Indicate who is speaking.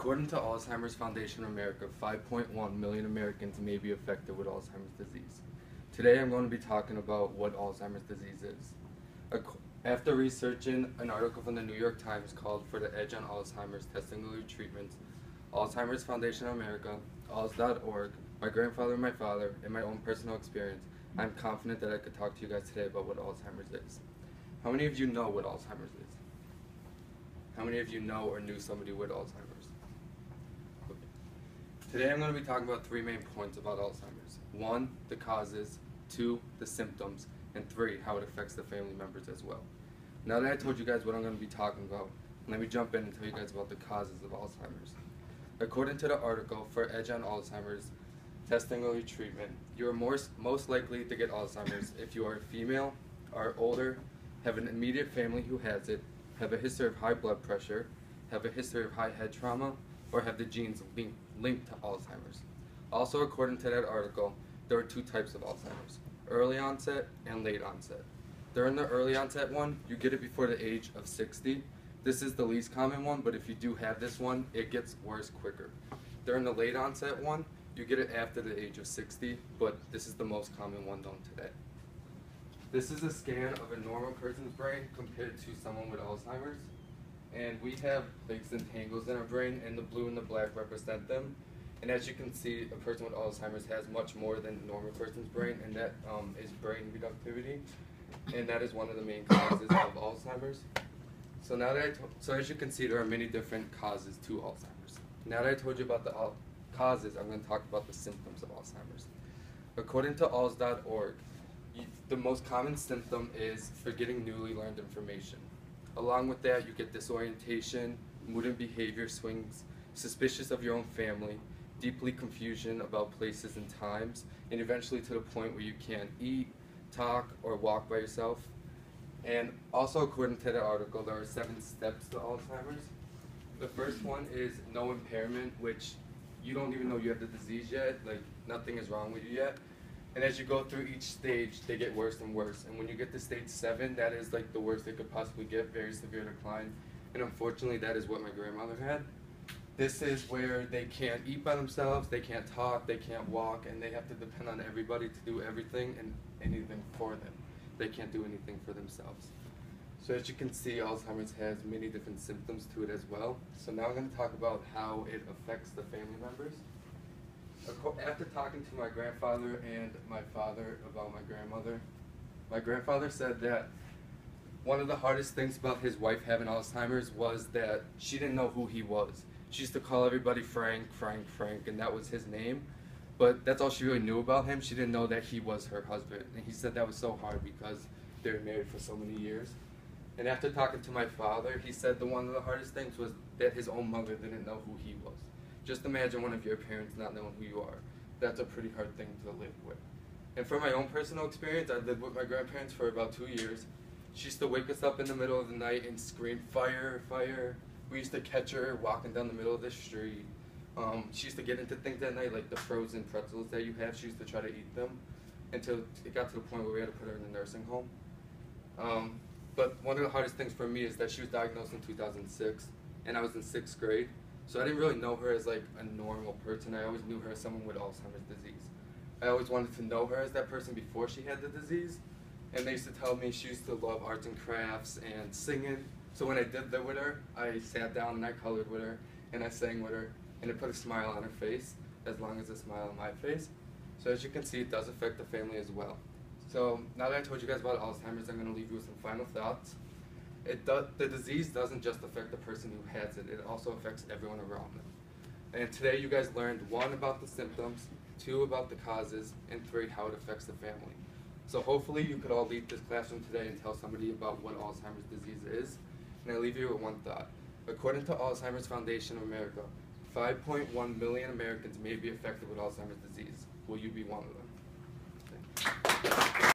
Speaker 1: According to Alzheimer's Foundation of America, 5.1 million Americans may be affected with Alzheimer's disease. Today I'm going to be talking about what Alzheimer's disease is. After researching an article from the New York Times called "For the Edge on Alzheimer's Testing Early Treatments," Alzheimer's Foundation of America, alz.org, my grandfather and my father, and my own personal experience, I'm confident that I could talk to you guys today about what Alzheimer's is. How many of you know what Alzheimer's is? How many of you know or knew somebody with Alzheimer's? Okay. Today I'm going to be talking about three main points about Alzheimer's. 1, the causes, 2, the symptoms, and 3, how it affects the family members as well. Now that I told you guys what I'm going to be talking about, let me jump in and tell you guys about the causes of Alzheimer's. According to the article "For Edge on Alzheimer's Testing Early Treatment," you are most likely to get Alzheimer's if you are a female, are older, have an immediate family who has it, have a history of high blood pressure, have a history of high head trauma, or have the genes linked to Alzheimer's. Also, according to that article, there are 2 types of Alzheimer's: early onset and late onset. During the early onset one, you get it before the age of 60. This is the least common one, but if you do have this one, it gets worse quicker. During the late onset one, you get it after the age of 60, but this is the most common one known today. This is a scan of a normal person's brain compared to someone with Alzheimer's. And we have links and tangles in our brain, and the blue and the black represent them. And as you can see, a person with Alzheimer's has much more than a normal person's brain, and that is brain reductivity. And that is one of the main causes of Alzheimer's. So as you can see, there are many different causes to Alzheimer's. Now that I told you about the causes, I'm going to talk about the symptoms of Alzheimer's. According to alz.org, the most common symptom is forgetting newly learned information. Along with that, you get disorientation, mood and behavior swings, suspicious of your own family, deeply confusion about places and times, and eventually to the point where you can't eat, talk, or walk by yourself. And also, according to the article, there are 7 steps to Alzheimer's. The first one is no impairment, which you don't even know you have the disease yet, like nothing is wrong with you yet. And as you go through each stage, they get worse and worse. And when you get to stage 7, that is like the worst they could possibly get, very severe decline. And unfortunately, that is what my grandmother had. This is where they can't eat by themselves, they can't talk, they can't walk, and they have to depend on everybody to do everything and anything for them. They can't do anything for themselves. So as you can see, Alzheimer's has many different symptoms to it as well. So now I'm going to talk about how it affects the family members. After talking to my grandfather and my father about my grandfather said that one of the hardest things about his wife having Alzheimer's was that she didn't know who he was. She used to call everybody Frank, Frank, Frank, and that was his name. But that's all she really knew about him. She didn't know that he was her husband. And he said that was so hard because they were married for so many years. And after talking to my father, he said that one of the hardest things was that his own mother didn't know who he was. Just imagine one of your parents not knowing who you are. That's a pretty hard thing to live with. And from my own personal experience, I lived with my grandparents for about 2 years. She used to wake us up in the middle of the night and scream, "Fire, fire." We used to catch her walking down the middle of the street. She used to get into things at night, like the frozen pretzels that you have. She used to try to eat them until it got to the point where we had to put her in the nursing home. But one of the hardest things for me is that she was diagnosed in 2006, and I was in 6th grade. So I didn't really know her as like a normal person. I always knew her as someone with Alzheimer's disease. I always wanted to know her as that person before she had the disease. And they used to tell me she used to love arts and crafts and singing. So when I did live with her, I sat down and I colored with her and I sang with her, and it put a smile on her face as long as a smile on my face. So as you can see, it does affect the family as well. So now that I told you guys about Alzheimer's, I'm going to leave you with some final thoughts. The disease doesn't just affect the person who has it, it also affects everyone around them. And today you guys learned 1, about the symptoms, 2, about the causes, and 3, how it affects the family. So hopefully you could all leave this classroom today and tell somebody about what Alzheimer's disease is. And I leave you with one thought. According to Alzheimer's Foundation of America, 5.1 million Americans may be affected with Alzheimer's disease. Will you be one of them?